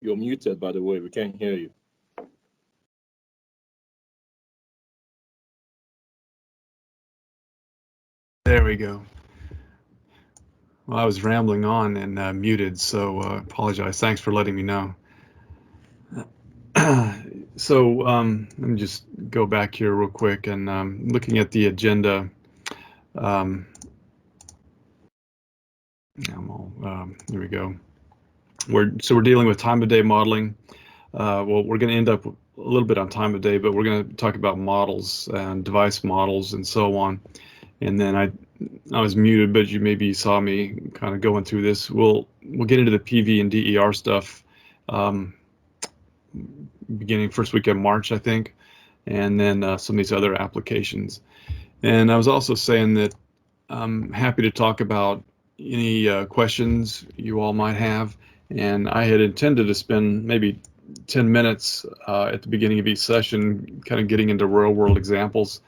You're muted, by the way. We can't hear you. There we go. Well, I was rambling on and muted, so apologize. Thanks for letting me know. So let me just go back here real quick and looking at the agenda. Here we go. We're dealing with time of day modeling. Well, we're going to end up a little bit on time of day, but we're going to talk about models and device models and so on. And then I was muted, but you maybe saw me kind of going through this. We'll get into the PV and DER stuff beginning first week of March, I think, and then some of these other applications. And I was also saying that I'm happy to talk about any questions you all might have. And I had intended to spend maybe 10 minutes at the beginning of each session, kind of getting into real world examples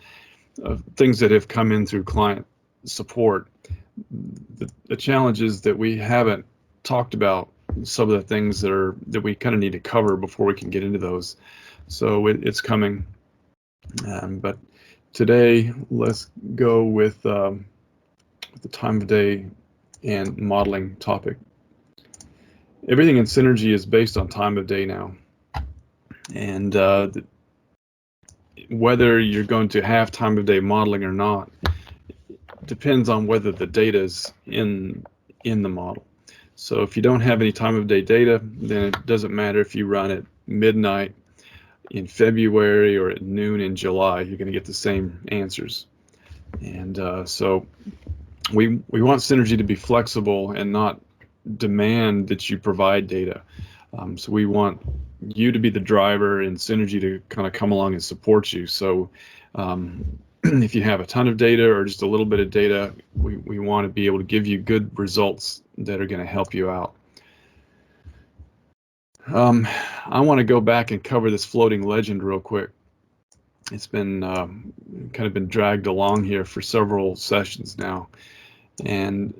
of things that have come in through client support. The challenge is that we haven't talked about some of the things that we kind of need to cover before we can get into those. So it's coming. But today, let's go with the time of day and modeling topic. Everything in Synergy is based on time of day now. And whether you're going to have time of day modeling or not depends on whether the data is in the model. So if you don't have any time of day data, then it doesn't matter if you run at midnight in February or at noon in July, you're going to get the same answers. And so we want Synergy to be flexible and not demand that you provide data. So we want you to be the driver and Synergy to kind of come along and support you. So if you have a ton of data or just a little bit of data, we want to be able to give you good results that are going to help you out. I want to go back and cover this floating legend real quick. It's been kind of been dragged along here for several sessions now. And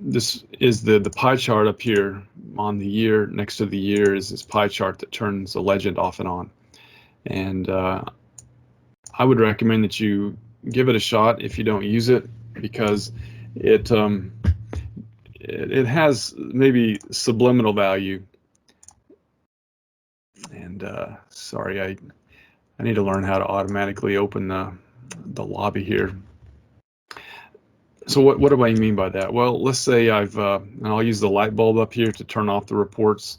this is the pie chart up here on the year. Next to the year is this pie chart that turns the legend off and on. And I would recommend that you give it a shot if you don't use it, because it has maybe subliminal value. And sorry, I need to learn how to automatically open the lobby here. So what do I mean by that? Well, let's say I'll use the light bulb up here to turn off the reports.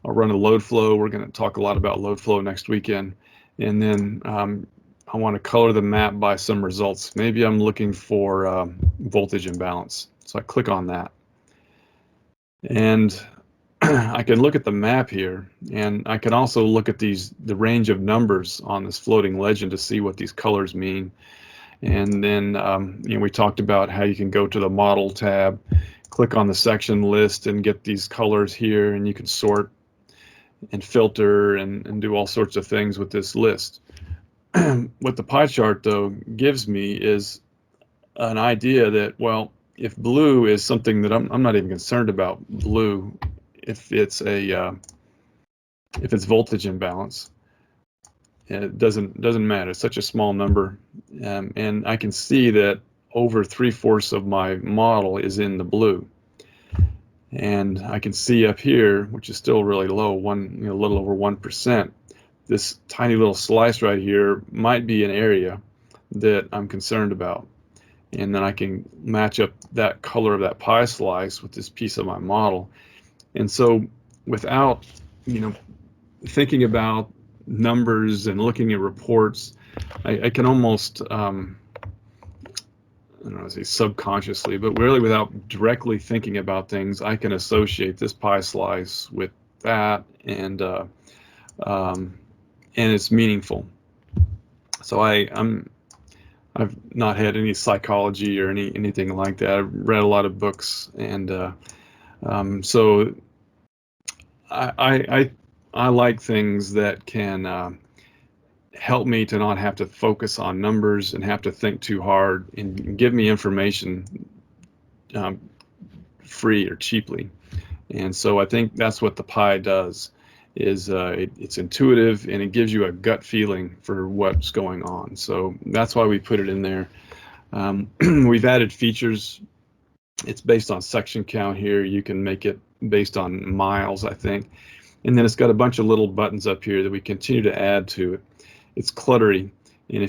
I'll run a load flow. We're going to talk a lot about load flow next weekend. And then I want to color the map by some results. Maybe I'm looking for voltage imbalance. So I click on that. And I can look at the map here, and I can also look at the range of numbers on this floating legend to see what these colors mean. And then we talked about how you can go to the model tab, click on the section list and get these colors here, and you can sort and filter and do all sorts of things with this list. What the pie chart, though, gives me is an idea that, well, if blue is something that I'm not even concerned about blue, if it's voltage imbalance, it doesn't matter. It's such a small number, and I can see that over 3/4 of my model is in the blue, and I can see up here, which is still really low, a little over 1%. This tiny little slice right here might be an area that I'm concerned about, and then I can match up that color of that pie slice with this piece of my model. And so, without thinking about numbers and looking at reports, I can almost I don't know, say subconsciously, but really without directly thinking about things, I can associate this pie slice with that, and it's meaningful. So I've not had any psychology or anything like that. I've read a lot of books, and so I like things that can help me to not have to focus on numbers and have to think too hard, and give me information free or cheaply. And so I think that's what the Pi does, is it's intuitive and it gives you a gut feeling for what's going on. So that's why we put it in there. We've added features. It's based on section count here. You can make it based on miles, I think. And then it's got a bunch of little buttons up here that we continue to add to it. It's cluttery. And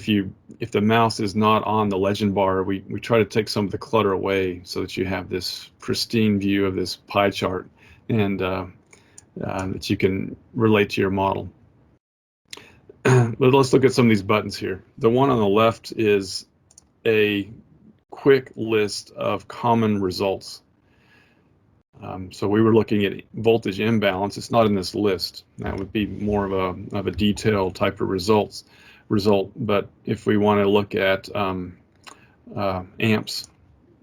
if the mouse is not on the legend bar, we try to take some of the clutter away so that you have this pristine view of this pie chart, and that you can relate to your model. But let's look at some of these buttons here. The one on the left is a quick list of common results. So we were looking at voltage imbalance. It's not in this list. That would be more of a detailed type of result. But if we want to look at amps,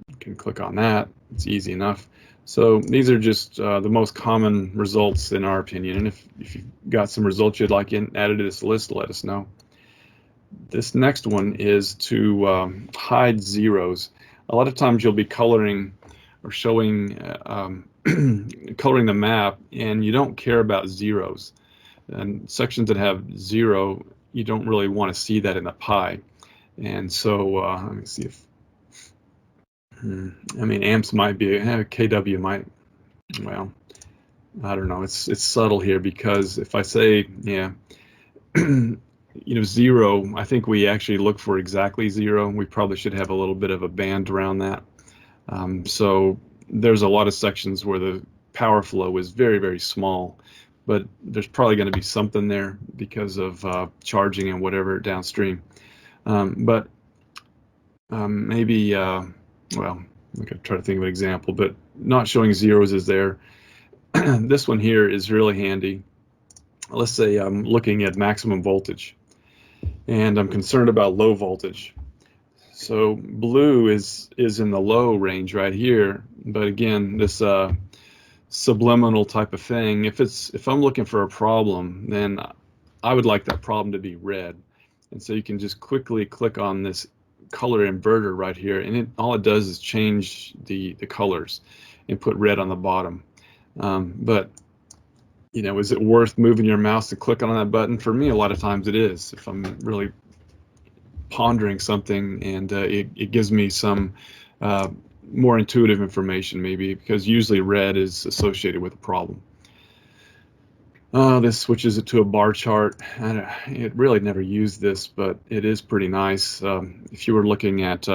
you can click on that. It's easy enough. So these are just the most common results in our opinion. And if you've got some results you'd like added to this list, let us know. This next one is to hide zeros. A lot of times you'll be coloring or showing coloring the map, and you don't care about zeros. And sections that have 0, you don't really want to see that in the Pi. And so let me see if, I mean, amps might be, KW might, well, I don't know. It's subtle here, because if I say, yeah, 0, I think we actually look for exactly 0. We probably should have a little bit of a band around that. So there's a lot of sections where the power flow is very, very small, but there's probably going to be something there because of charging and whatever downstream. Maybe, well, I could try to think of an example, but not showing zeros is there. This one here is really handy. Let's say I'm looking at maximum voltage, and I'm concerned about low voltage. So blue is in the low range right here, but again, this subliminal type of thing, if I'm looking for a problem, then I would like that problem to be red. And so you can just quickly click on this color inverter right here, and all it does is change the colors and put red on the bottom. But is it worth moving your mouse to click on that button? For me, a lot of times it is, if I'm really pondering something, and it gives me some more intuitive information, maybe, because usually red is associated with a problem. This switches it to a bar chart. It really never used this, but it is pretty nice if you were looking at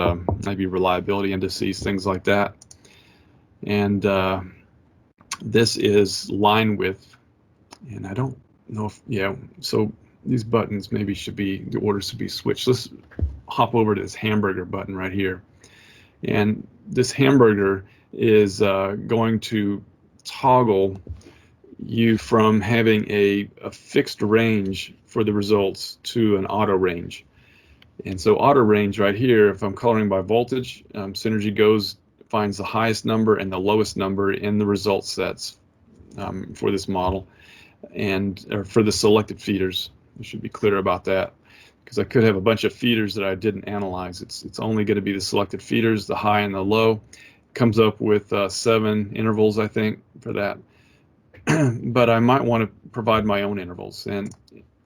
maybe reliability indices, things like that. And this is line width, and I don't know if, yeah, so these buttons maybe the orders should be switched. Let's hop over to this hamburger button right here. And this hamburger is going to toggle you from having a fixed range for the results to an auto range. And so auto range right here, if I'm coloring by voltage, Synergy finds the highest number and the lowest number in the result sets for this model, or for the selected feeders. I should be clear about that, because I could have a bunch of feeders that I didn't analyze. It's only going to be the selected feeders, the high and the low. Comes up with 7 intervals, I think, for that. But I might want to provide my own intervals. And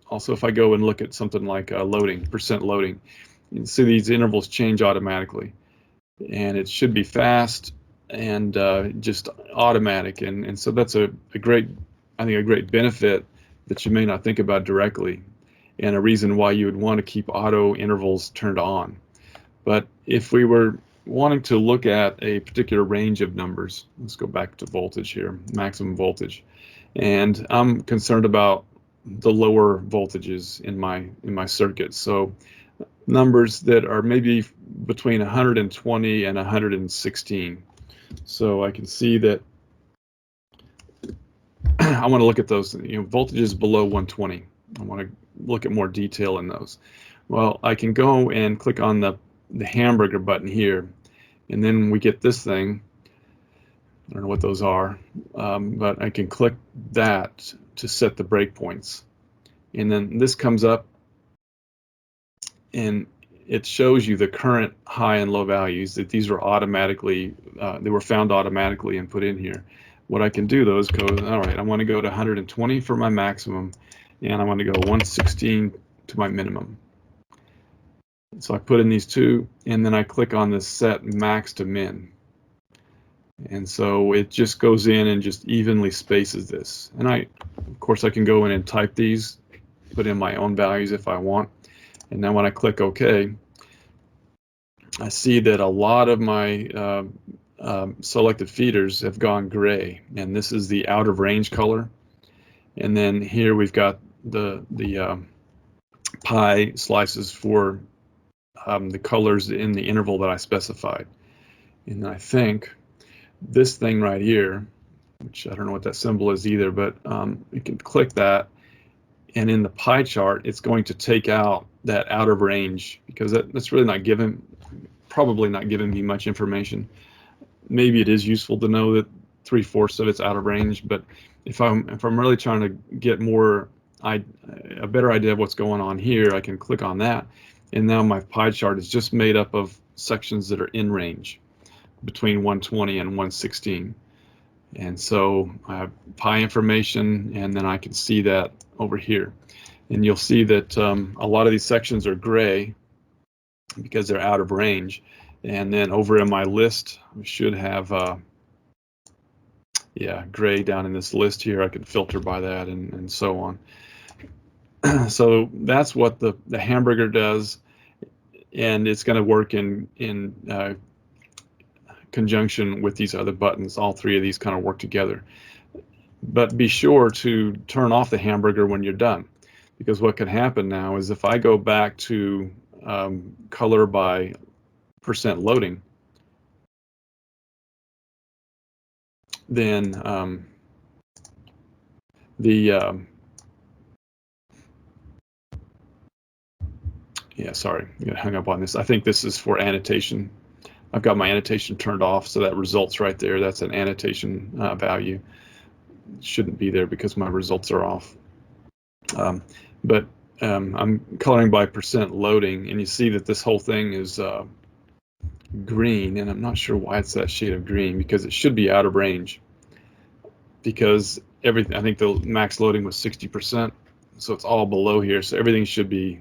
also, if I go and look at something like loading, percent loading, you can see these intervals change automatically. And it should be fast and just automatic. And so that's a great benefit that you may not think about directly, and a reason why you would want to keep auto intervals turned on. But if we were wanting to look at a particular range of numbers, let's go back to voltage here, maximum voltage, and I'm concerned about the lower voltages in my circuit. So numbers that are maybe between 120 and 116. So I can see that I want to look at those, voltages below 120. I want to look at more detail in those. Well, I can go and click on the hamburger button here, and then we get this thing. I don't know what those are, but I can click that to set the breakpoints. And then this comes up, and it shows you the current high and low values, that these were automatically, they were found automatically and put in here. what I can do though is go, all right, I want to go to 120 for my maximum, and I want to go 116 to my minimum. So I put in these two, and then I click on this set max to min. And so it just goes in and just evenly spaces this. And of course, I can go in and type these, put in my own values if I want. And now when I click OK, I see that a lot of my selected feeders have gone gray, and this is the out of range color. And then here we've got the pie slices for the colors in the interval that I specified. And I think this thing right here, which I don't know what that symbol is either, but you can click that, and in the pie chart, it's going to take out that out of range, because that's really not probably not giving me much information. Maybe it is useful to know that 3/4 of it's out of range, but if I'm really trying to get a better idea of what's going on here, I can click on that, and now my pie chart is just made up of sections that are in range between 120 and 116. And so I have pi information, and then I can see that over here. And you'll see that a lot of these sections are gray because they're out of range. And then over in my list, we should have gray down in this list here. I can filter by that and so on. So that's what the hamburger does, and it's going to work in conjunction with these other buttons. All three of these kind of work together. But be sure to turn off the hamburger when you're done, because what can happen now is if I go back to color by percent loading, then sorry, I got hung up on this. I think this is for annotation. I've got my annotation turned off, so that results right there. That's an annotation value. It shouldn't be there because my results are off. But I'm coloring by percent loading, and you see that this whole thing is green, and I'm not sure why it's that shade of green, because it should be out of range, because everything, I think the max loading was 60%, so it's all below here, so everything should be,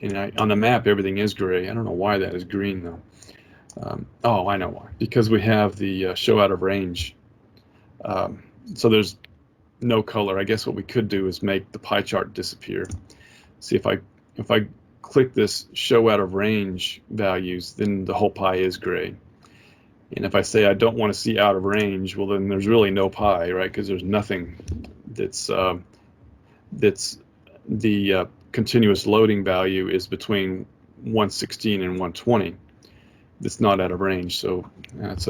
on the map everything is gray. I don't know why that is green though. Oh, I know why, because we have the show out of range, so there's no color. I guess what we could do is make the pie chart disappear. See, if I click this show out of range values, then the whole pie is gray. And if I say I don't want to see out of range, well, then there's really no pie, right? Because there's nothing that's the continuous loading value is between 116 and 120. That's not out of range, so that's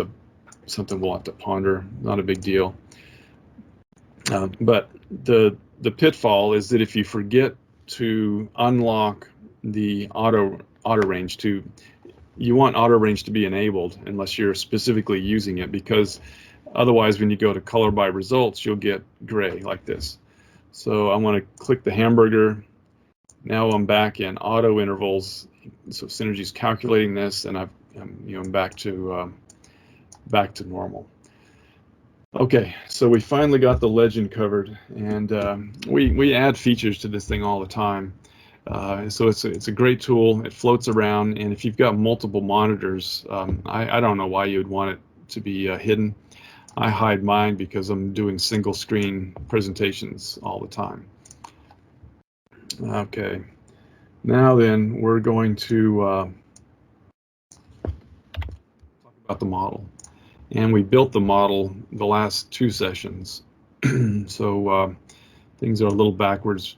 something we'll have to ponder. Not a big deal. But the pitfall is that if you forget to unlock the auto range, you want auto range to be enabled unless you're specifically using it, because otherwise when you go to color by results, you'll get gray like this. So I want to click the hamburger. Now I'm back in auto intervals. So Synergy's calculating this, and I'm back to normal. Okay, so we finally got the legend covered, and we add features to this thing all the time. So it's a great tool. It floats around, and if you've got multiple monitors, I don't know why you would want it to be hidden. I hide mine because I'm doing single screen presentations all the time. Okay, now then we're going to talk about the model. And we built the model the last two sessions. So things are a little backwards.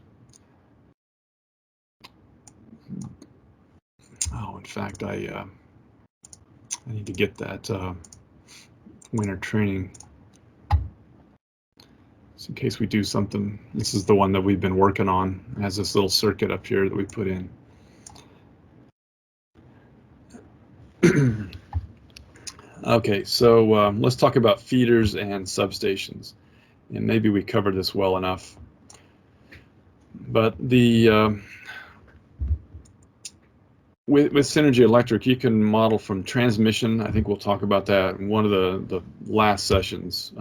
Oh, in fact, I need to get that winter training. So in case we do something, this is the one that we've been working on. It has this little circuit up here that we put in. Okay, so let's talk about feeders and substations. And maybe we covered this well enough. But the with Synergy Electric, you can model from transmission. I think we'll talk about that in one of the last sessions.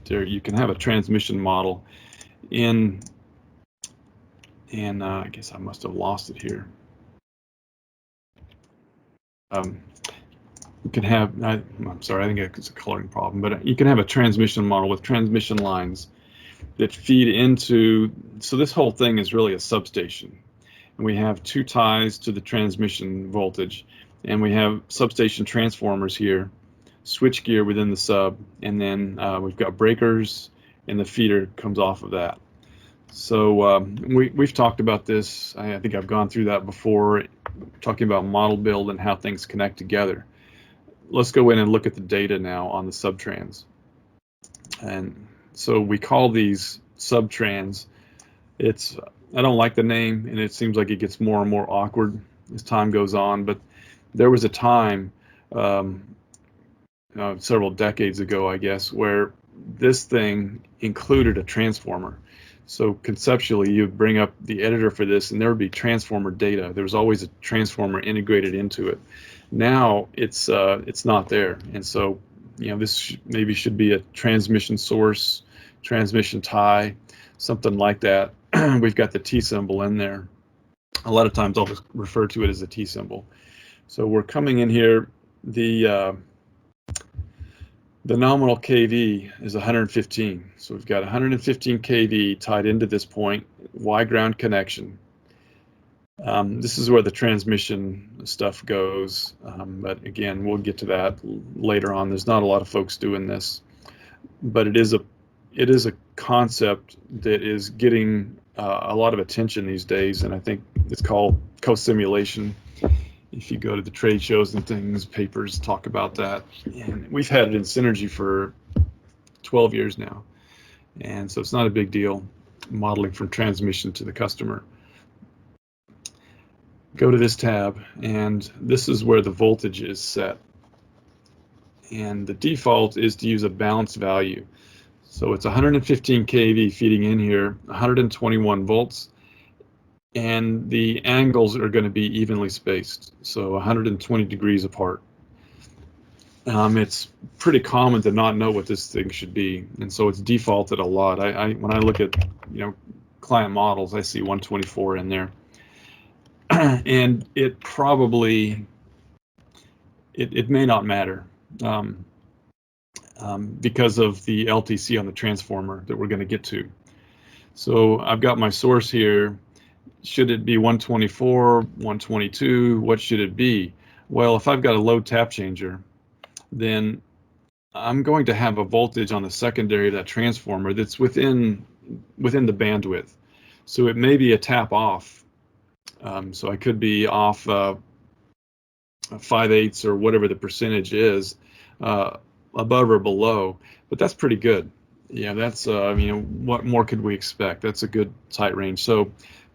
there you can have a transmission model in, and I guess I must have lost it here. You can have, I'm sorry, I think it's a coloring problem, but you can have a transmission model with transmission lines that feed into, so this whole thing is really a substation. And we have two ties to the transmission voltage, and we have substation transformers here, switchgear within the sub, and then we've got breakers, and the feeder comes off of that. So we've talked about this. I think I've gone through that before, talking about model build and how things connect together. Let's go in and look at the data now on the subtrans. And so we call these subtrans. I don't like the name, and it seems like it gets more and more awkward as time goes on, but there was a time several decades ago, I guess, where this thing included a transformer. So conceptually, you would bring up the editor for this, and there would be transformer data. There was always a transformer integrated into it. Now it's not there, and so this maybe should be a transmission source, transmission tie, something like that. We've got the T symbol in there. A lot of times I'll just refer to it as a T symbol. So we're coming in here. The nominal kV is 115. So we've got 115 kV tied into this point, Y ground connection. This is where the transmission stuff goes, but again, we'll get to that later on. There's not a lot of folks doing this, but it is a concept that is getting a lot of attention these days, and I think it's called co-simulation. If you go to the trade shows and things, papers talk about that, and we've had it in Synergy for 12 years now, and so it's not a big deal modeling from transmission to the customer. Go to this tab, and this is where the voltage is set, and the default is to use a balanced value. So it's 115 kV feeding in here, 121 volts, and the angles are going to be evenly spaced, so 120 degrees apart. It's pretty common to not know what this thing should be, and so it's defaulted a lot. When I look at client models, I see 124 in there, and it probably it may not matter because of the LTC on the transformer that we're going to get to. So I've got my source here. Should it be 124, 122? What should it be? Well, if I've got a load tap changer, then I'm going to have a voltage on the secondary of that transformer that's within the bandwidth. So it may be a tap off. So I could be off 5/8 or whatever the percentage is, above or below, but that's pretty good. Yeah, that's what more could we expect? That's a good tight range. So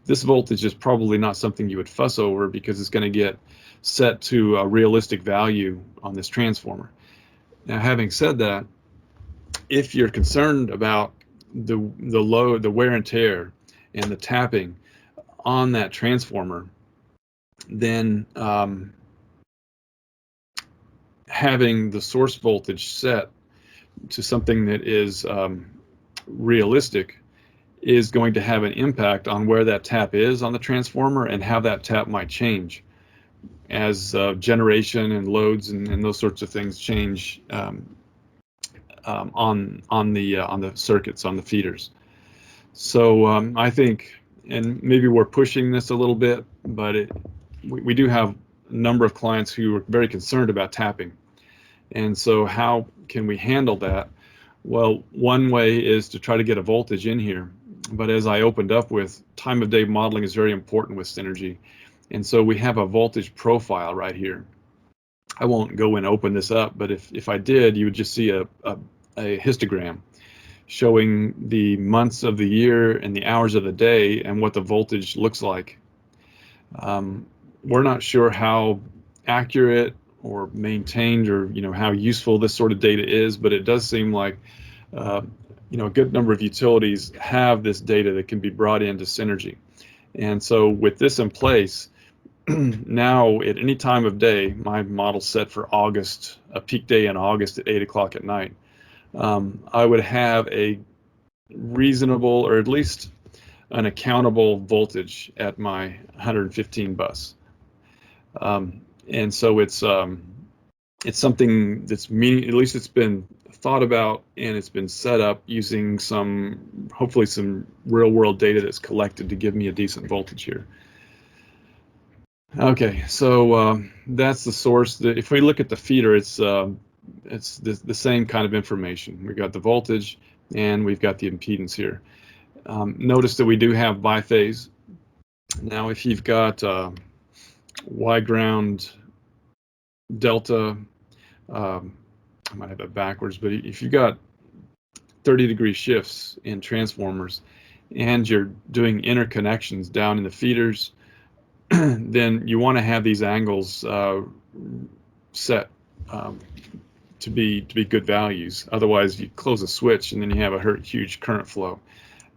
this voltage is probably not something you would fuss over because it's going to get set to a realistic value on this transformer. Now, having said that, if you're concerned about the load, the wear and tear, and the tapping on that transformer, then having the source voltage set to something that is realistic is going to have an impact on where that tap is on the transformer and how that tap might change as generation and loads and those sorts of things change on the circuits, on the feeders. So I think, and maybe we're pushing this a little bit, but we do have a number of clients who are very concerned about tapping. And so how can we handle that? Well, one way is to try to get a voltage in here. But as I opened up with, time of day modeling is very important with Synergy. And so we have a voltage profile right here. I won't go and open this up, but if I did, you would just see a histogram showing the months of the year and the hours of the day and what the voltage looks like. We're not sure how accurate or maintained or how useful this sort of data is, but it does seem like a good number of utilities have this data that can be brought into Synergy. And so with this in place, now at any time of day, my model's set for August, a peak day in August at 8 o'clock at night. I would have a reasonable, or at least an accountable voltage at my 115 bus. And so it's something that's at least it's been thought about, and it's been set up using hopefully some real world data that's collected to give me a decent voltage here. Okay, so that's the source. If we look at the feeder, it's the same kind of information. We've got the voltage and we've got the impedance here. Notice that we do have biphase. Now, if you've got Y ground delta, I might have it backwards, but if you've got 30-degree shifts in transformers and you're doing interconnections down in the feeders, then you want to have these angles set to be good values. Otherwise, you close a switch and then you have a huge current flow.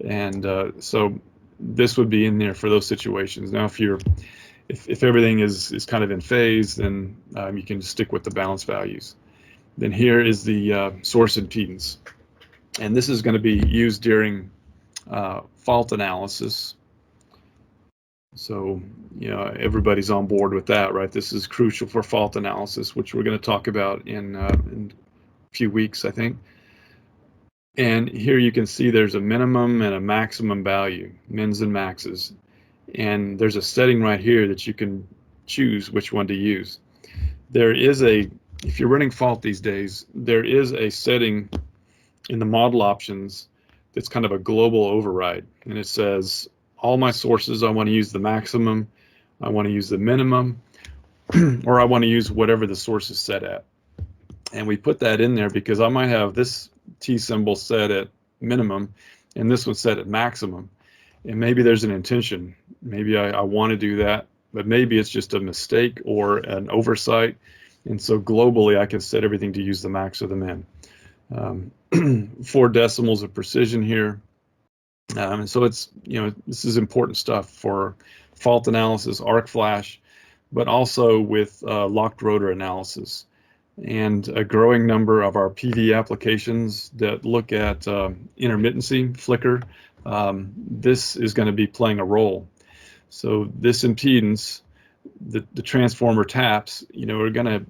And so this would be in there for those situations. Now, if everything is kind of in phase, then you can stick with the balance values. Then here is the source impedance, and this is going to be used during fault analysis. So, everybody's on board with that, right? This is crucial for fault analysis, which we're going to talk about in a few weeks, I think. And here you can see there's a minimum and a maximum value, mins and maxes. And there's a setting right here that you can choose which one to use. If you're running fault these days, there is a setting in the model options that's kind of a global override. And it says, all my sources, I want to use the maximum, I want to use the minimum, or I want to use whatever the source is set at. And we put that in there because I might have this T symbol set at minimum and this one set at maximum. And maybe there's an intention. Maybe I want to do that, but maybe it's just a mistake or an oversight. And so globally, I can set everything to use the max or the min. 4 decimals of precision here. And so it's, this is important stuff for fault analysis, arc flash, but also with locked rotor analysis. And a growing number of our PV applications that look at intermittency, flicker, this is going to be playing a role. So this impedance, the transformer taps, are going to,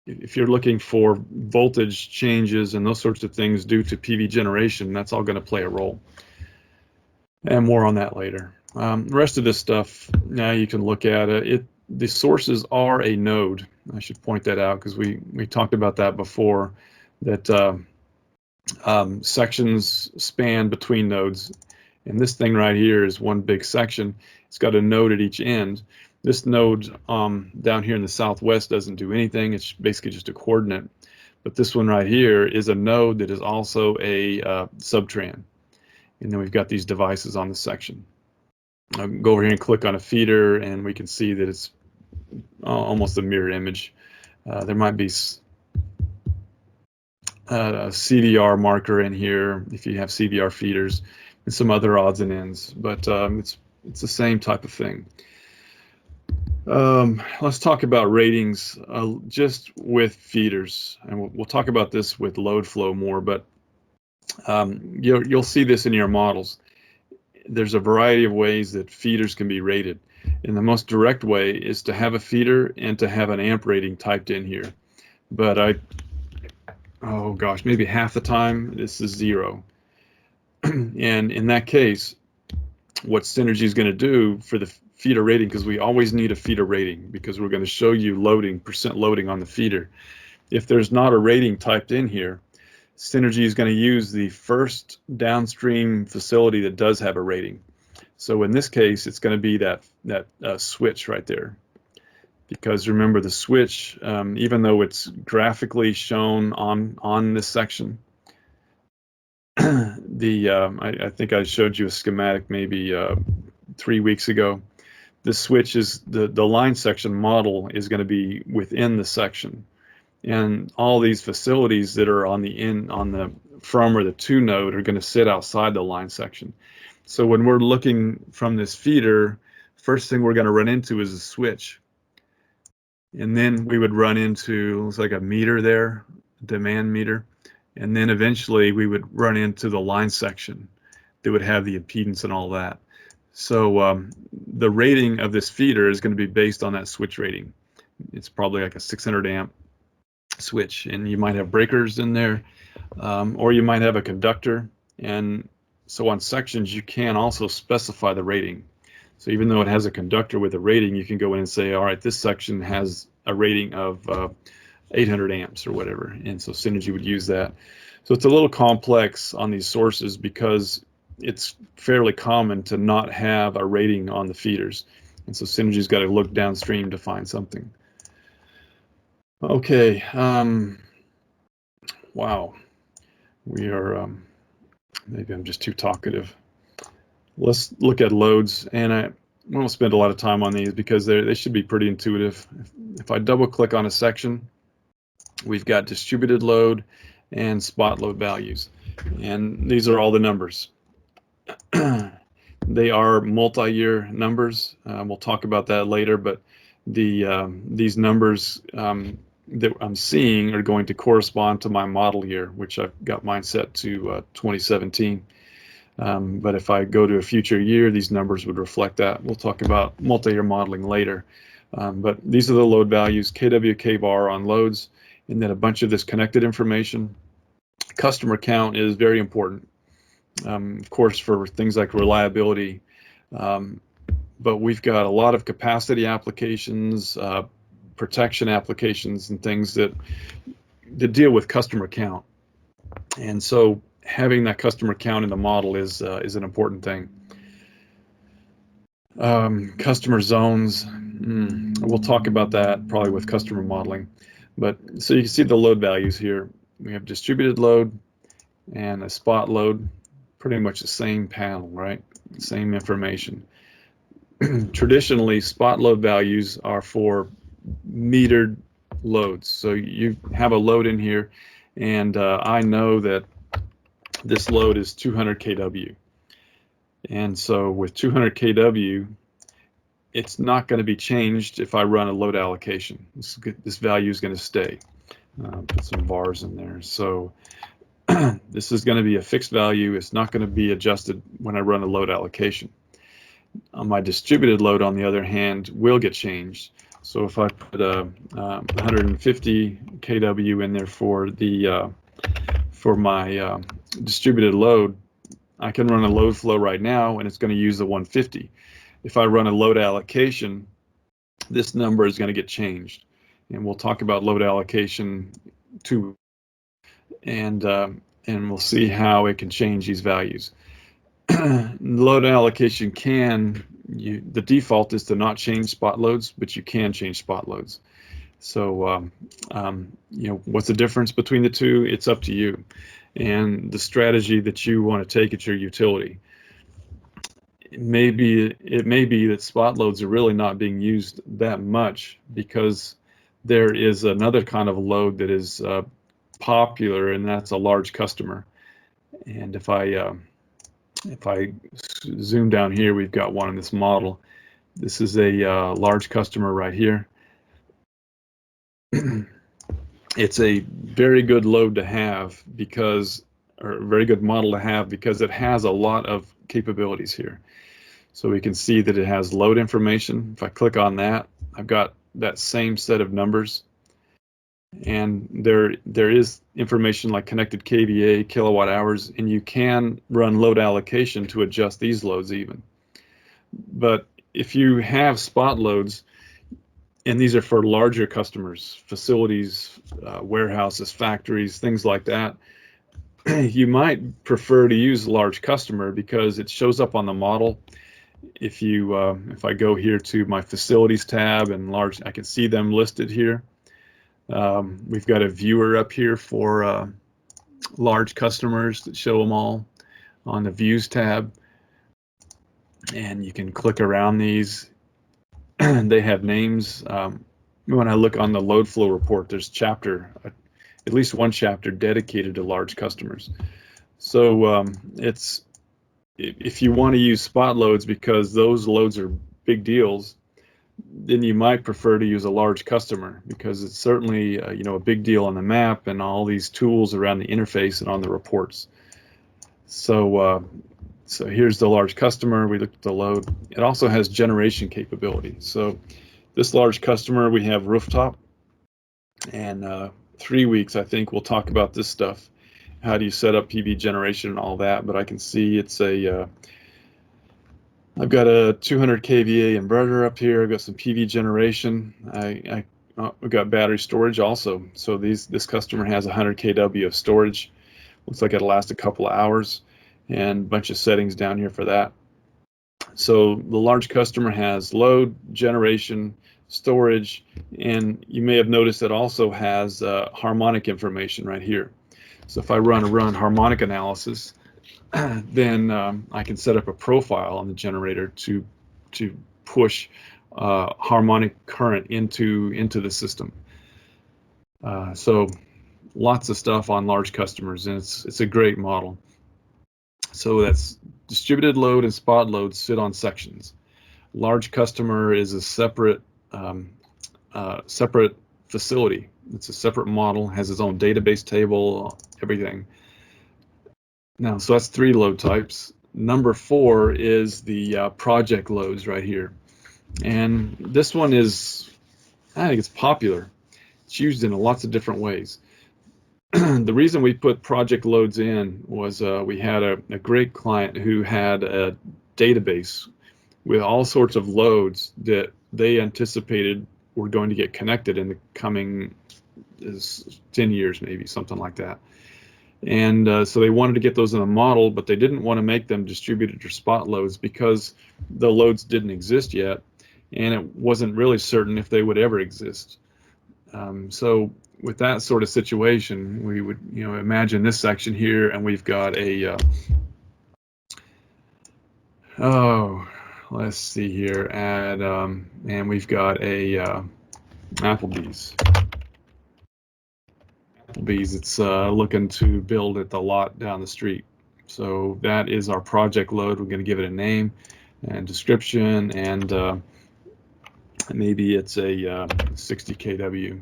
if you're looking for voltage changes and those sorts of things due to PV generation, that's all going to play a role. And more on that later. The rest of this stuff, now you can look at it. The sources are a node. I should point that out because we talked about that before, that sections span between nodes. And this thing right here is one big section. It's got a node at each end. This node down here in the southwest doesn't do anything. It's basically just a coordinate. But this one right here is a node that is also a subtran. And then we've got these devices on the section. I'll go over here and click on a feeder, and we can see that it's almost a mirror image. There might be a CVR marker in here if you have CVR feeders, and some other odds and ends, but it's the same type of thing. Let's talk about ratings just with feeders, and we'll talk about this with load flow more, but you'll see this in your models. There's a variety of ways that feeders can be rated. And the most direct way is to have a feeder and to have an amp rating typed in here. But oh gosh, maybe half the time this is 0. And in that case, what Synergy is going to do for the feeder rating, because we always need a feeder rating because we're going to show you percent loading on the feeder. If there's not a rating typed in here, Synergy is going to use the first downstream facility that does have a rating. So in this case, it's going to be that switch right there. Because remember, the switch, even though it's graphically shown on this section, I think I showed you a schematic maybe 3 weeks ago. The switch is the line section model is going to be within the section. And all these facilities that are on the from or the to node are going to sit outside the line section. So when we're looking from this feeder, first thing we're going to run into is a switch. And then we would run into, looks like a meter there, demand meter. and then eventually we would run into the line section that would have the impedance and all that. So the rating of this feeder is going to be based on that switch rating. It's probably like a 600 amp switch, and you might have breakers in there, or you might have a conductor. And so on sections, you can also specify the rating. So even though it has a conductor with a rating, you can go in and say, all right, this section has a rating of 800 amps or whatever. And so Synergy would use that. So it's a little complex on these sources because it's fairly common to not have a rating on the feeders. And so Synergy's got to look downstream to find something. Okay. Wow. We are, maybe I'm just too talkative. Let's look at loads, and I won't spend a lot of time on these because they should be pretty intuitive. If I double click on a section, we've got distributed load and spot load values, and these are all the numbers. They are multi-year numbers. We'll talk about that later, but these numbers that I'm seeing are going to correspond to my model year, which I've got mine set to 2017. But if I go to a future year, these numbers would reflect that. We'll talk about multi-year modeling later. But these are the load values, kW, kVAR on loads, and then a bunch of this connected information. Customer count is very important, of course, for things like reliability. But we've got a lot of capacity applications, protection applications, and things that deal with customer count. And so having that customer count in the model is an important thing. Customer zones, we'll talk about that probably with customer modeling. But so you can see the load values here. We have distributed load and a spot load, pretty much the same panel, right? Same information. Traditionally, spot load values are for metered loads. So you have a load in here, and I know that this load is 200 kW. And so with 200 kW, it's not going to be changed if I run a load allocation. This value is going to stay. Put some bars in there. So this is going to be a fixed value. It's not going to be adjusted when I run a load allocation. My distributed load, on the other hand, will get changed. So if I put a 150 kW in there for my distributed load, I can run a load flow right now, and it's going to use the 150. If I run a load allocation, this number is going to get changed, and we'll talk about load allocation too, and we'll see how it can change these values. Load allocation the default is to not change spot loads, but you can change spot loads. So, what's the difference between the two? It's up to you and the strategy that you want to take at your utility. It may be that spot loads are really not being used that much because there is another kind of load that is popular, and that's a large customer. And if I zoom down here, we've got one in this model. This is a large customer right here. It's a very good load to have or a very good model to have because it has a lot of capabilities here. So we can see that it has load information. If I click on that, I've got that same set of numbers. And there is information like connected kVA, kilowatt hours, and you can run load allocation to adjust these loads even. But if you have spot loads, and these are for larger customers, facilities, warehouses, factories, things like that, you might prefer to use large customer because it shows up on the model. If I go here to my facilities tab and large, I can see them listed here. We've got a viewer up here for large customers that show them all on the views tab, and you can click around these. They have names. When I look on the load flow report, there's at least one chapter dedicated to large customers. So if you want to use spot loads because those loads are big deals, then you might prefer to use a large customer, because it's certainly a big deal on the map and all these tools around the interface and on the reports. So so here's the large customer. We looked at the load. It also has generation capability. So this large customer, we have rooftop, and 3 weeks I think we'll talk about this stuff. How do you set up PV generation and all that? But I can see it's I've got a 200 kVA inverter up here. I've got some PV generation. I've got battery storage also. So this customer has 100 kW of storage. Looks like it'll last a couple of hours, and a bunch of settings down here for that. So the large customer has load, generation, storage, and you may have noticed it also has harmonic information right here. So if I run harmonic analysis, then I can set up a profile on the generator to push harmonic current into the system. So lots of stuff on large customers, and it's a great model. So that's distributed load and spot load sit on sections. Large customer is a separate separate facility. It's a separate model, has its own database table, everything. Now, so that's 3 load types. Number 4 is the project loads right here. And this one is, I think it's popular. It's used in lots of different ways. The reason we put project loads in was we had a great client who had a database with all sorts of loads that they anticipated were going to get connected in the coming 10 years, maybe, something like that. And so they wanted to get those in a model, but they didn't want to make them distributed or spot loads because the loads didn't exist yet, and it wasn't really certain if they would ever exist. So with that sort of situation, we would, imagine this section here, and we've got a, let's see here, and we've got a Applebee's. It's looking to build at the lot down the street. So that is our project load. We're going to give it a name and description, and maybe it's a 60 kW.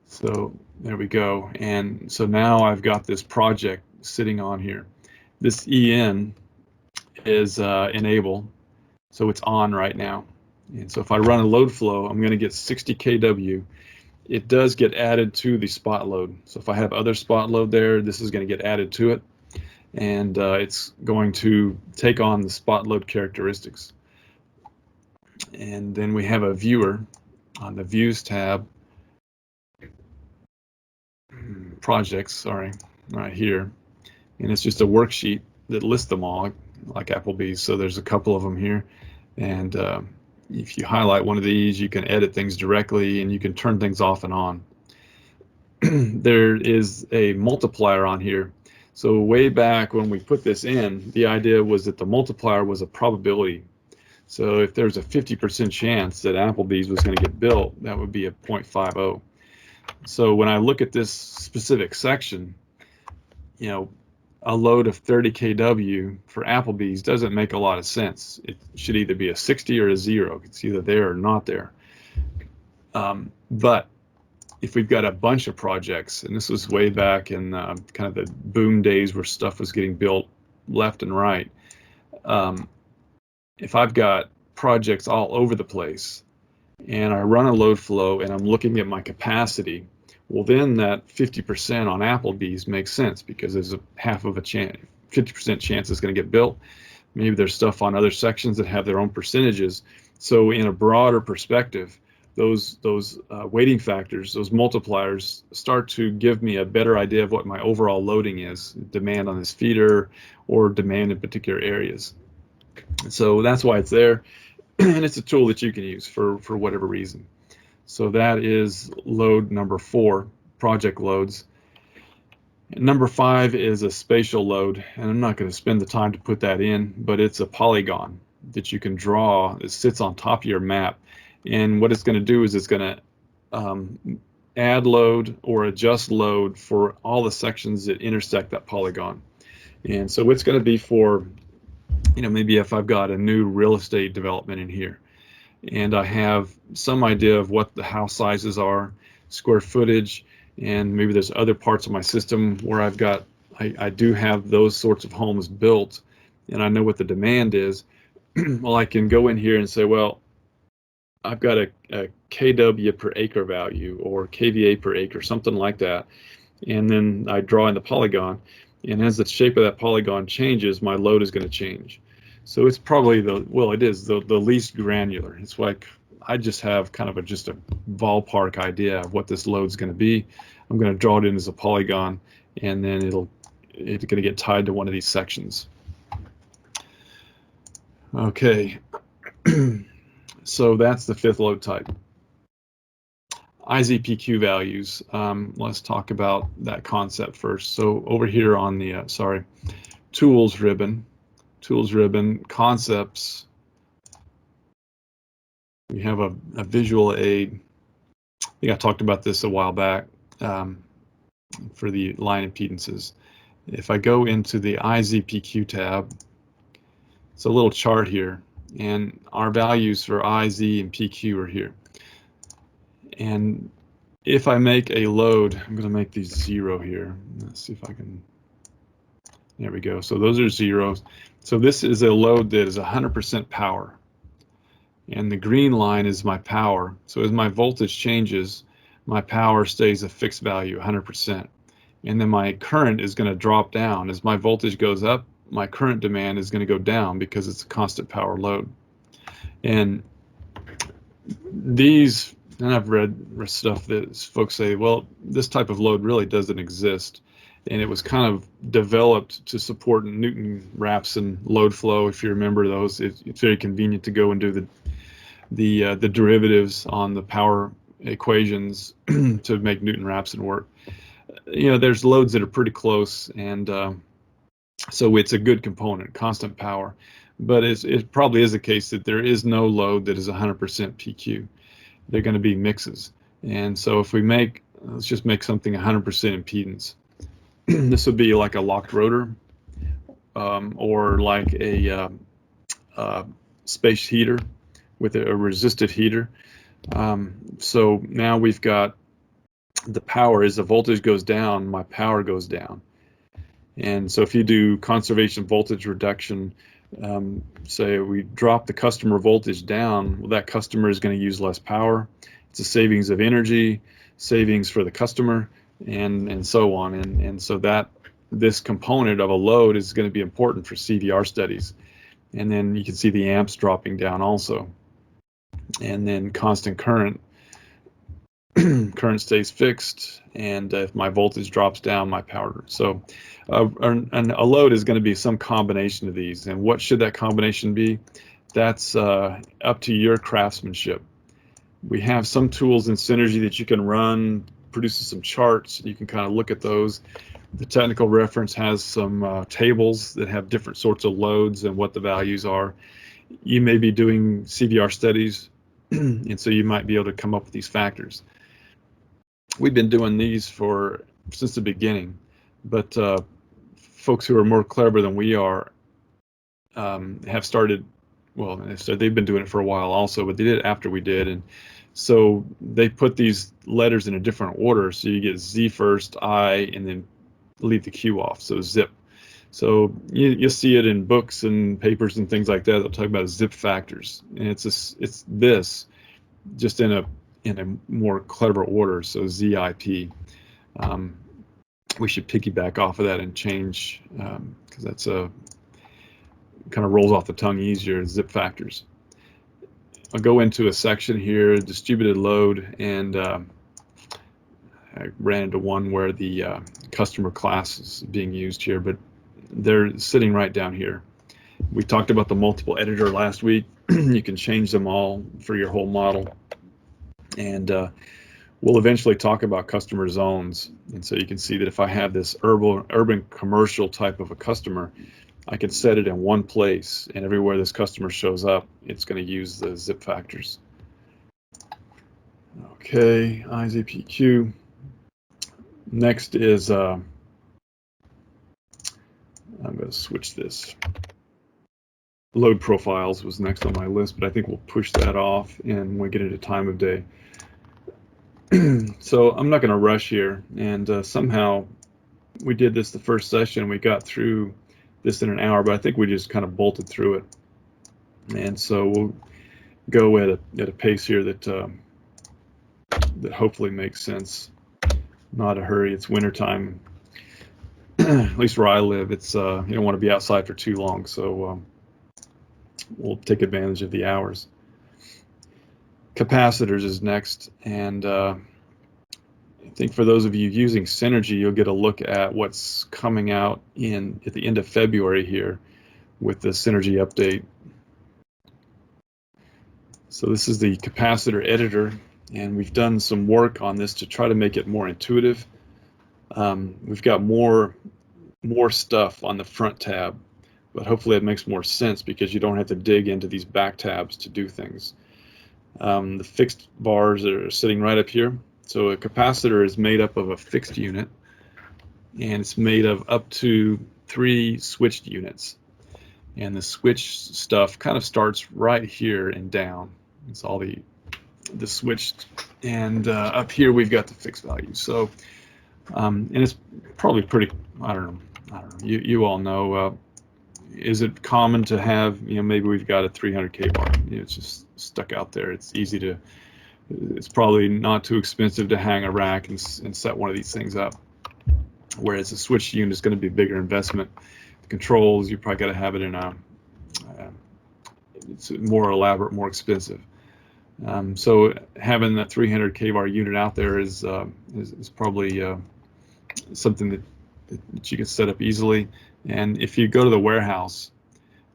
So there we go. And so now I've got this project sitting on here. This EN is enable, so it's on right now. And so if I run a load flow, I'm going to get 60 kW. It does get added to the spot load. So if I have other spot load there, this is going to get added to it, and it's going to take on the spot load characteristics. And then we have a viewer on the Views tab, projects, right here, and it's just a worksheet that lists them all, like Applebee's. So there's a couple of them here, and if you highlight one of these, you can edit things directly, and you can turn things off and on. There is a multiplier on here. So way back when we put this in, the idea was that the multiplier was a probability. So if there's a 50% chance that Applebee's was going to get built, that would be a 0.50. So when I look at this specific section, a load of 30 kW for Applebee's doesn't make a lot of sense. It should either be a 60 or a 0. It's either there or not there. But if we've got a bunch of projects, and this was way back in kind of the boom days where stuff was getting built left and right, if I've got projects all over the place and I run a load flow and I'm looking at my capacity, well, then that 50% on Applebee's makes sense, because there's a half of a chance, 50% chance it's going to get built. Maybe there's stuff on other sections that have their own percentages. So in a broader perspective, those weighting factors, those multipliers, start to give me a better idea of what my overall loading is, demand on this feeder or demand in particular areas. So that's why it's there, and it's a tool that you can use for whatever reason. So that is load number 4, project loads. And number 5 is a spatial load, and I'm not going to spend the time to put that in, but it's a polygon that you can draw. It sits on top of your map, and what it's going to do is it's going to add load or adjust load for all the sections that intersect that polygon. And so it's going to be for, maybe if I've got a new real estate development in here, and I have some idea of what the house sizes are, square footage, and maybe there's other parts of my system where I do have those sorts of homes built, and I know what the demand is. Well, I can go in here and say, well, I've got a kW per acre value or kVA per acre, something like that. And then I draw in the polygon, and as the shape of that polygon changes, my load is going to change. So it's probably it is the least granular. It's like I just have kind of just a ballpark idea of what this load's going to be. I'm going to draw it in as a polygon, and then it's going to get tied to one of these sections. Okay, so that's the fifth load type. IZPQ values. Let's talk about that concept first. So over here on the tools ribbon, concepts, we have a visual aid. I think I talked about this a while back for the line impedances. If I go into the IZPQ tab, it's a little chart here, and our values for IZ and PQ are here. And if I make a load, I'm going to make these 0 here. Let's see if I can. There we go. So those are zeros. So this is a load that is 100% power. And the green line is my power. So as my voltage changes, my power stays a fixed value, 100%. And then my current is going to drop down. As my voltage goes up, my current demand is going to go down because it's a constant power load. And these, and I've read stuff that folks say, well, this type of load really doesn't exist. And it was kind of developed to support Newton-Raphson load flow. If you remember those, it's very convenient to go and do the derivatives on the power equations to make Newton-Raphson work. You know, there's loads that are pretty close, and so it's a good component, constant power. But it probably is the case that there is no load that is 100% PQ. They're going to be mixes. And so if we let's just make something 100% impedance. This would be like a locked rotor or like a space heater with a resistive heater. So now we've got the power. As the voltage goes down, my power goes down. And so if you do conservation voltage reduction, say we drop the customer voltage down, well, that customer is going to use less power. It's a savings of energy, savings for the customer, and so on. And so that this component of a load is going to be important for CVR studies. And then you can see the amps dropping down also. And then constant current stays fixed, and if my voltage drops down, my power. So a load is going to be some combination of these. And what should that combination be? That's up to your craftsmanship. We have some tools in Synergy that you can run, produces some charts. You can kind of look at those. The technical reference has some tables that have different sorts of loads and what the values are. You may be doing CVR studies, and so you might be able to come up with these factors. We've been doing these since the beginning, but folks who are more clever than we are have started. Well, they've been doing it for a while also, but they did it after we did, and so they put these letters in a different order. So you get Z first, I, and then leave the Q off. So zip. So you'll see it in books and papers and things like that. They'll talk about zip factors, and it's this just in a more clever order. So ZIP. We should piggyback off of that and change because that's kind of rolls off the tongue easier. Zip factors. I'll go into a section here, distributed load, and I ran into one where the customer class is being used here, but they're sitting right down here. We talked about the multiple editor last week. You can change them all for your whole model. And we'll eventually talk about customer zones. And so you can see that if I have this urban commercial type of a customer, I can set it in one place, and everywhere this customer shows up, it's going to use the zip factors. Okay, IZPQ. Next is, I'm going to switch this. load profiles was next on my list, but I think we'll push that off and when we get into time of day. So I'm not going to rush here, and somehow we did this the first session. We got through this in an hour, but I think we just kind of bolted through it. And so we'll go at a pace here that that hopefully makes sense. Not a hurry. It's wintertime. At least where I live, it's you don't want to be outside for too long, so we'll take advantage of the hours. Capacitors is next, and I think for those of you using Synergy, you'll get a look at what's coming out at the end of February here with the Synergy update. So this is the Capacitor Editor, and we've done some work on this to try to make it more intuitive. We've got more stuff on the front tab, but hopefully it makes more sense because you don't have to dig into these back tabs to do things. The fixed bars are sitting right up here. So a capacitor is made up of a fixed unit, and it's made of up to 3 switched units. And the switch stuff kind of starts right here and down. It's all the switched, and up here we've got the fixed values. So and it's probably pretty, I don't know, you all know, is it common to have, maybe we've got a 300K bar, it's just stuck out there. It's easy to, it's probably not too expensive to hang a rack and set one of these things up, whereas a switch unit is going to be a bigger investment. The controls, you probably got to have it in it's more elaborate, more expensive. So having that 300K bar unit out there is probably something that you can set up easily. And if you go to the warehouse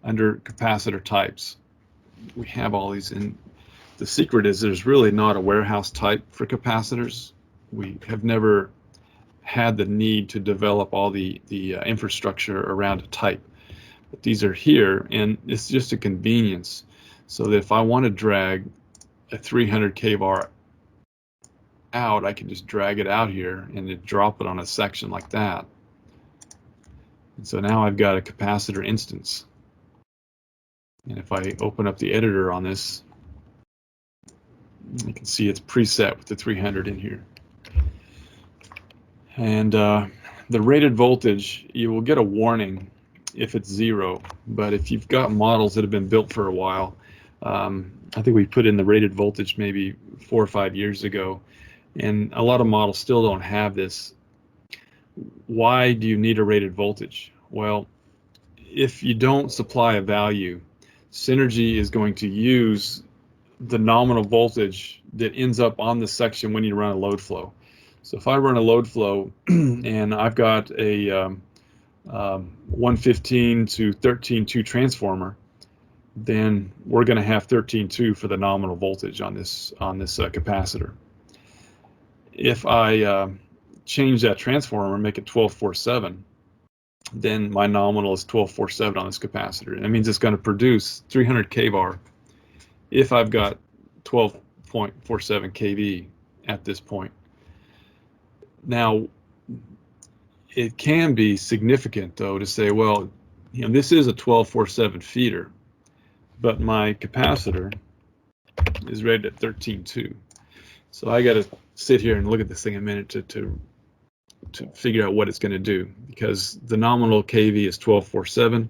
under capacitor types, we have all these. And the secret is there's really not a warehouse type for capacitors. We have never had the need to develop all the infrastructure around a type. But these are here, and it's just a convenience. So that if I want to drag a 300K bar out, I can just drag it out here and then drop it on a section like that. And so now I've got a capacitor instance. And if I open up the editor on this, you can see it's preset with the 300 in here. And the rated voltage, you will get a warning if it's 0. But if you've got models that have been built for a while, I think we put in the rated voltage maybe 4 or 5 years ago, and a lot of models still don't have this. Why do you need a rated voltage? Well, if you don't supply a value, Synergy is going to use the nominal voltage that ends up on the section when you run a load flow. So if I run a load flow and I've got a 115 to 13.2 transformer, then we're going to have 13.2 for the nominal voltage on this capacitor. If I change that transformer and make it 12.47, then my nominal is 12.47 on this capacitor. That means it's going to produce 300K bar if I've got 12.47 kV at this point. Now, it can be significant, though, to say, well, this is a 12.47 feeder, but my capacitor is rated at 13.2. So I got to sit here and look at this thing a minute to figure out what it's going to do, because the nominal kV is 12.47.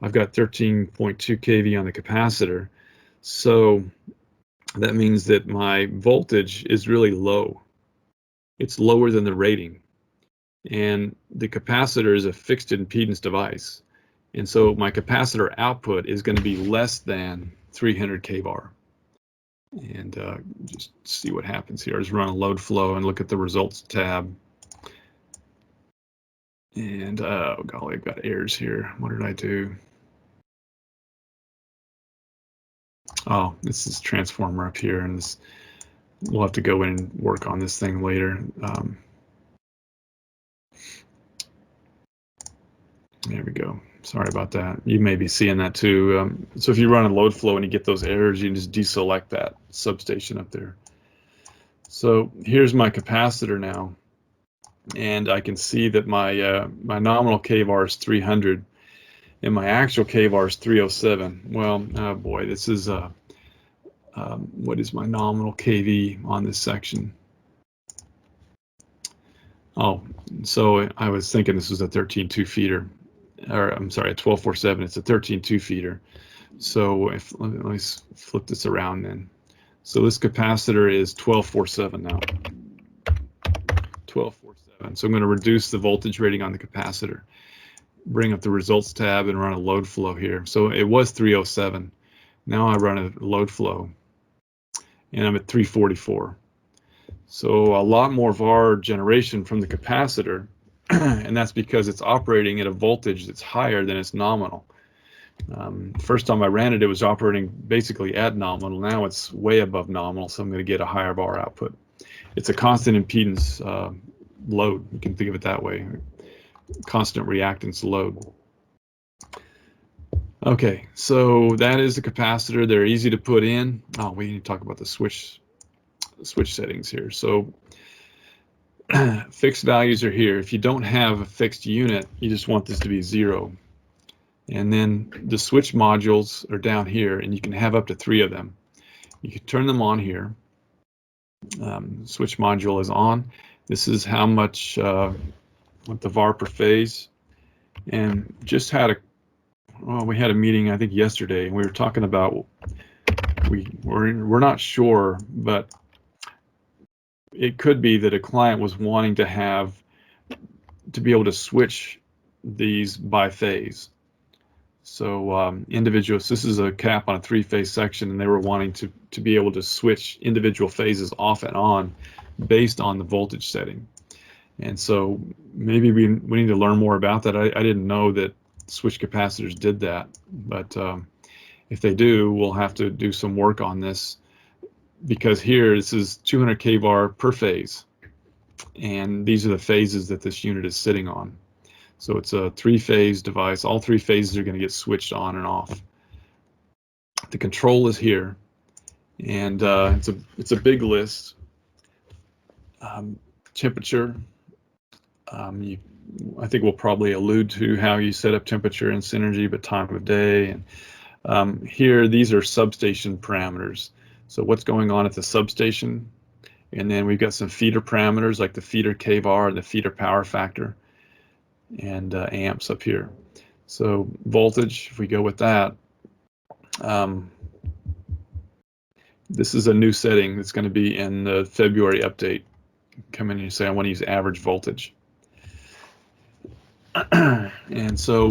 I've got 13.2 kV on the capacitor. So that means that my voltage is really low. It's lower than the rating. And the capacitor is a fixed impedance device. And so my capacitor output is going to be less than 300K bar. And just see what happens here. Just run a load flow and look at the results tab. And oh golly, I've got errors here. What did I do? Oh, this is transformer up here, and we'll have to go in and work on this thing later. There we go. Sorry about that. You may be seeing that too. So if you run a load flow and you get those errors, you can just deselect that substation up there. So here's my capacitor now, and I can see that my my nominal kVAR is 300, and my actual kVAR is 307. Well, oh boy, this is what is my nominal kV on this section? Oh, so I was thinking this was a 13.2 feeder, or I'm sorry, a 12.47. It's a 13.2 feeder. So if let me flip this around then. So this capacitor is 12.47 now. 12.47. So I'm going to reduce the voltage rating on the capacitor. Bring up the results tab and run a load flow here. So it was 307. Now I run a load flow, and I'm at 344. So a lot more VAR generation from the capacitor, and that's because it's operating at a voltage that's higher than its nominal. First time I ran it, it was operating basically at nominal. Now it's way above nominal, so I'm going to get a higher VAR output. It's a constant impedance load. You can think of it that way. Constant reactance load. Okay, so that is the capacitor. They're easy to put in. Oh, we need to talk about the switch settings here. So fixed values are here. If you don't have a fixed unit, you just want this to be 0. And then the switch modules are down here, and you can have up to 3 of them. You can turn them on here. Switch module is on. This is how much what the VAR per phase. And just had we had a meeting I think yesterday, and we were talking about we're not sure, but it could be that a client was wanting to be able to switch these by phase. So individuals, this is a cap on a 3-phase section, and they were wanting to be able to switch individual phases off and on based on the voltage setting. And so maybe we need to learn more about that. I didn't know that switch capacitors did that, but if they do, we'll have to do some work on this, because here this is 200 kVAR per phase, and these are the phases that this unit is sitting on. So it's a 3-phase device. All 3 phases are going to get switched on and off. The control is here, and it's a big list. Temperature. I think we'll probably allude to how you set up temperature and synergy, but time of day. And here, these are substation parameters. So what's going on at the substation? And then we've got some feeder parameters like the feeder kVAR, the feeder power factor, and amps up here. So voltage, if we go with that, this is a new setting that's going to be in the February update. Come in and say I want to use average voltage. And so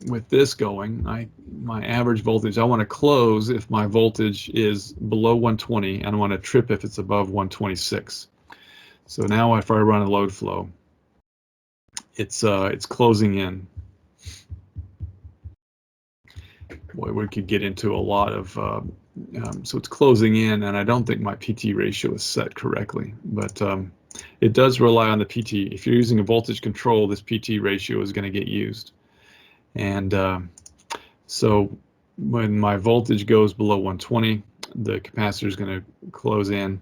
with this going, my average voltage, I want to close if my voltage is below 120, and I want to trip if it's above 126. So now if I run a load flow, it's closing in. Boy, we could get into a lot of, so it's closing in, and I don't think my PT ratio is set correctly, but it does rely on the PT. If you're using a voltage control, this PT ratio is going to get used. And so when my voltage goes below 120, the capacitor is going to close in.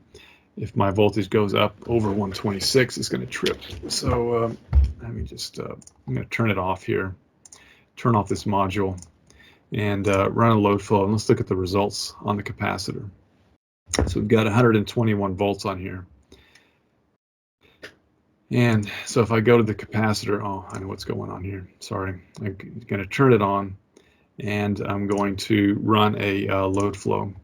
If my voltage goes up over 126, it's going to trip. So let me just, I'm going to turn it off here, turn off this module, and run a load flow. And let's look at the results on the capacitor. So we've got 121 volts on here. And so if I go to the capacitor, oh, I know what's going on here. Sorry. I'm going to turn it on, and I'm going to run a load flow.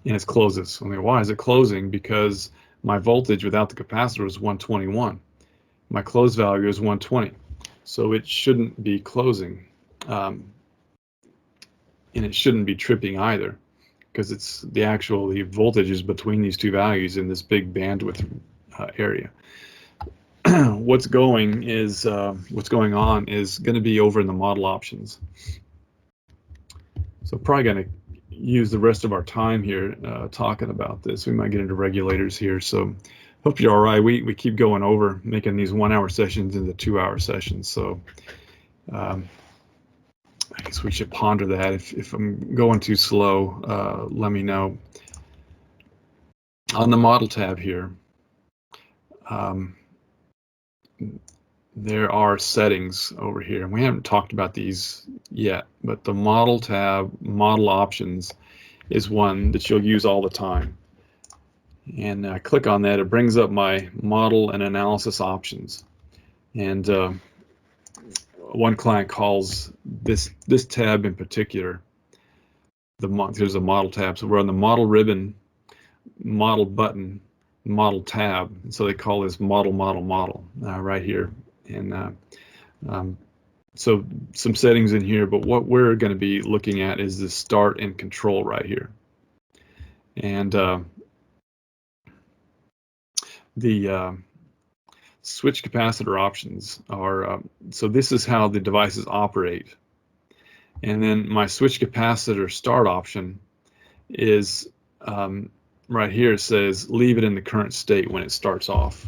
And it closes. I mean, why is it closing? Because my voltage without the capacitor is 121. My close value is 120. So it shouldn't be closing. And it shouldn't be tripping either, because it's the voltage is between these two values in this big bandwidth area. What's going on is going to be over in the model options. So probably going to use the rest of our time here talking about this. We might get into regulators here. So hope you're all right. We keep going over, making these 1-hour sessions into 2-hour sessions. So I guess we should ponder that. If I'm going too slow, let me know. On the model tab here, there are settings over here. We haven't talked about these yet, but the model tab, model options, is one that you'll use all the time. And I click on that, it brings up my model and analysis options. And one client calls this tab in particular, there's a model tab. So we're on the model ribbon, model button, model tab. So they call this model right here. And so some settings in here, but what we're going to be looking at is the start and control right here. And the switch capacitor options are, so this is how the devices operate. And then my switch capacitor start option is right here. It says leave it in the current state when it starts off.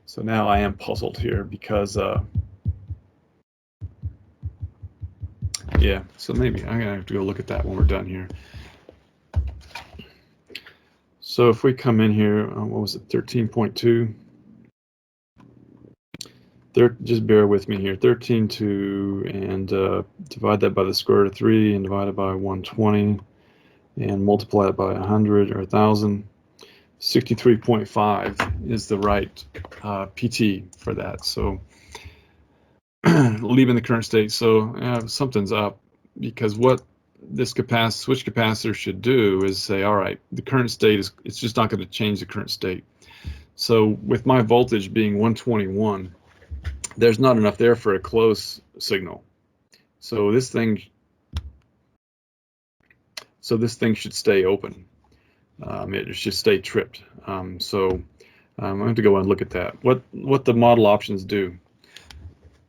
So now I am puzzled here because yeah, so maybe I'm gonna have to go look at that when we're done here. So if we come in here, what was it, 13.2? Just bear with me here, 13.2, and divide that by the square root of 3 and divide it by 120 and multiply it by 100 or 1,000. 63.5 is the right PT for that. So leaving the current state. So something's up, because what this switch capacitor should do is say, all right, the current state it's just not going to change the current state. So with my voltage being 121, there's not enough there for a close signal. So this thing should stay open. It should stay tripped. So I have to go and look at that. What the model options do.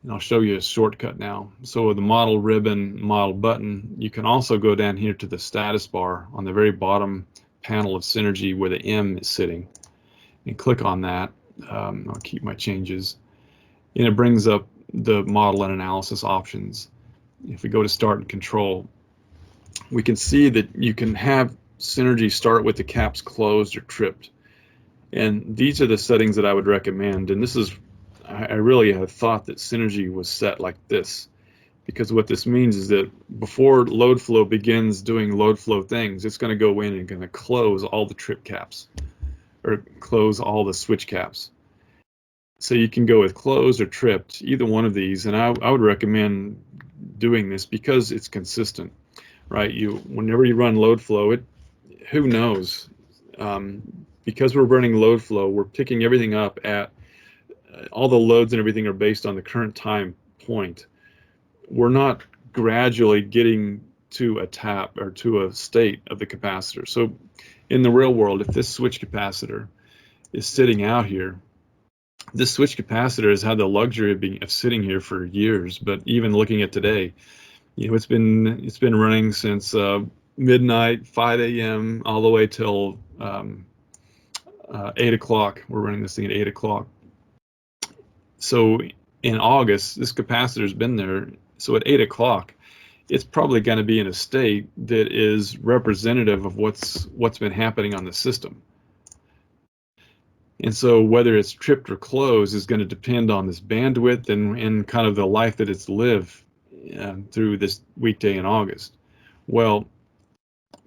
And I'll show you a shortcut now. So with the model ribbon, model button, you can also go down here to the status bar on the very bottom panel of Synergy where the M is sitting, and click on that. I'll keep my changes. And it brings up the model and analysis options. If we go to start and control, we can see that you can have Synergy start with the caps closed or tripped. And these are the settings that I would recommend. And this is, I really have thought that Synergy was set like this, because what this means is that before load flow begins doing load flow things, it's going to go in and going to close all the trip caps or close all the switch caps. So you can go with closed or tripped, either one of these, and I would recommend doing this because it's consistent, right? Whenever you run load flow, who knows? Because we're running load flow, we're picking everything up at all the loads and everything are based on the current time point. We're not gradually getting to a tap or to a state of the capacitor. So in the real world, if this switch capacitor is sitting out here, this switch capacitor has had the luxury of sitting here for years. But even looking at today, it's been running since midnight, 5 a.m. all the way till 8 o'clock. We're running this thing at 8 o'clock. So in August, this capacitor's been there. So at 8 o'clock, it's probably going to be in a state that is representative of what's been happening on the system. And so whether it's tripped or closed is going to depend on this bandwidth and kind of the life that it's lived through this weekday in August. Well,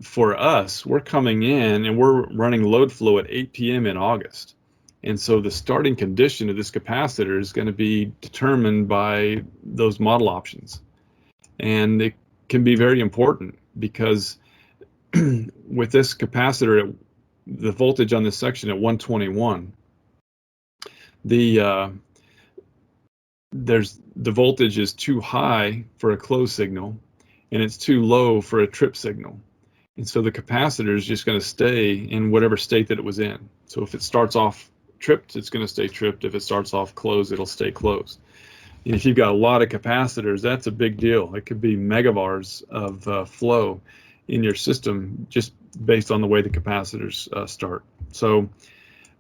for us, we're coming in and we're running load flow at 8 p.m. in August. And so the starting condition of this capacitor is going to be determined by those model options. And it can be very important because with this capacitor, the voltage on this section at 121, the voltage is too high for a closed signal and it's too low for a trip signal. And so the capacitor is just going to stay in whatever state that it was in. So if it starts off tripped, it's going to stay tripped. If it starts off closed, it'll stay closed. And if you've got a lot of capacitors, that's a big deal. It could be megavars of flow in your system just based on the way the capacitors start. So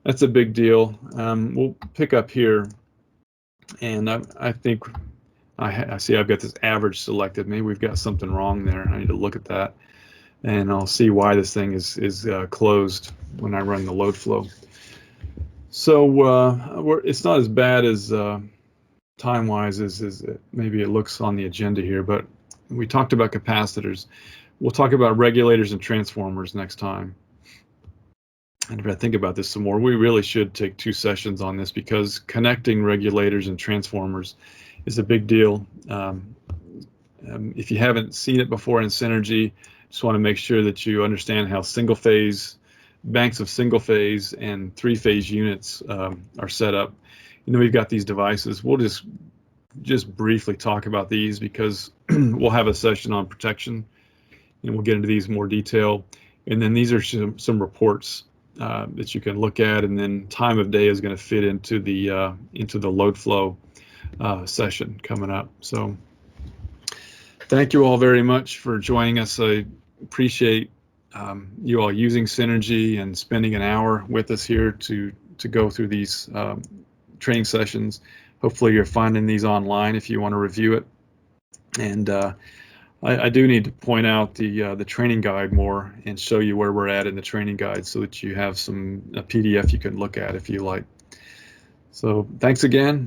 that's a big deal. We'll pick up here, and I think I see I've got this average selected. Maybe we've got something wrong there. I need to look at that, and I'll see why this thing is closed when I run the load flow. So it's not as bad as time-wise as maybe it looks on the agenda here, but we talked about capacitors. We'll talk about regulators and transformers next time. And if I think about this some more, we really should take 2 sessions on this, because connecting regulators and transformers is a big deal. If you haven't seen it before in Synergy, just want to make sure that you understand how banks of single phase and 3-phase units are set up. We've got these devices. We'll just briefly talk about these, because we'll have a session on protection, and we'll get into these in more detail. And then these are some reports that you can look at, and then time of day is going to fit into the load flow session coming up. So thank you all very much for joining us. I appreciate you all using Synergy and spending an hour with us here to go through these training sessions. Hopefully you're finding these online if you want to review it. And I do need to point out the training guide more and show you where we're at in the training guide, so that you have a PDF you can look at if you like. So thanks again.